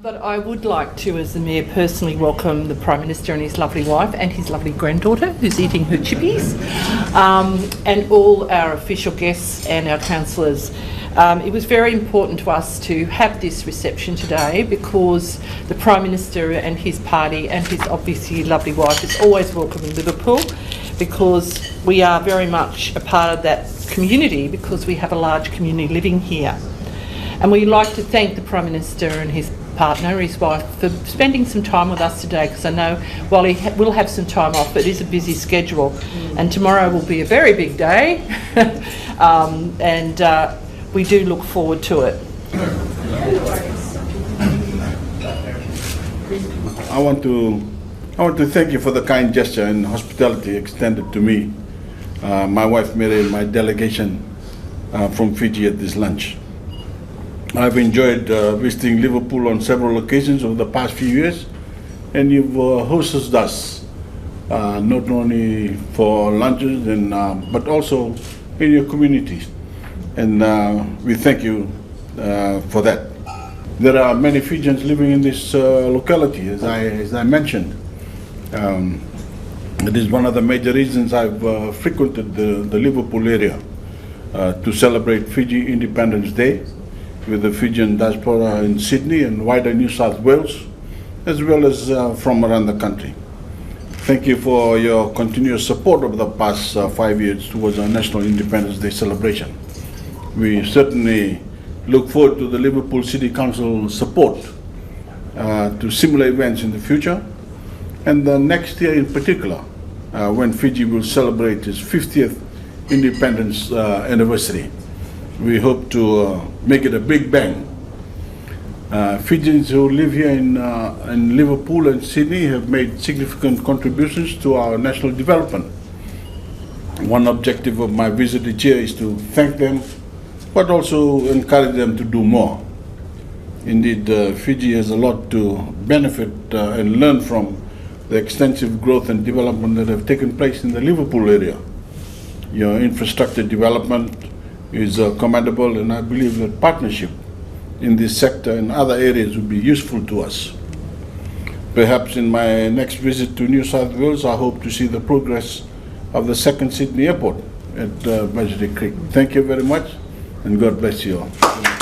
But I would like to, as the Mayor, personally welcome the Prime Minister and his lovely wife and his lovely granddaughter who's eating her chippies, and all our official guests and our councillors. It was very important to us to have this reception today because the Prime Minister and his party and his obviously lovely wife is always welcome in Liverpool, because we are very much a part of that community because we have a large community living here. And we'd like to thank the Prime Minister and his partner, his wife, for spending some time with us today, because I know while he will have some time off, it is a busy schedule. And tomorrow will be a very big day, and we do look forward to it. I want to thank you for the kind gesture and hospitality extended to me, my wife Mary, and my delegation from Fiji at this lunch. I've enjoyed visiting Liverpool on several occasions over the past few years, and you've hosted us not only for lunches but also in your communities, and we thank you for that. There are many Fijians living in this locality, as I mentioned. It is one of the major reasons I've frequented the Liverpool area to celebrate Fiji Independence Day with the Fijian diaspora in Sydney and wider New South Wales, as well as from around the country. Thank you for your continuous support over the past 5 years towards our National Independence Day celebration. We certainly look forward to the Liverpool City Council support to similar events in the future, and the next year in particular, when Fiji will celebrate its 50th independence anniversary. We hope to make it a big bang. Fijians who live here in Liverpool and Sydney have made significant contributions to our national development. One objective of my visit each year is to thank them, but also encourage them to do more. Indeed, Fiji has a lot to benefit and learn from the extensive growth and development that have taken place in the Liverpool area. Your infrastructure development is commendable, and I believe that partnership in this sector and other areas would be useful to us. Perhaps in my next visit to New South Wales, I hope to see the progress of the second Sydney airport at Voreqe Creek. Thank you very much, and God bless you all.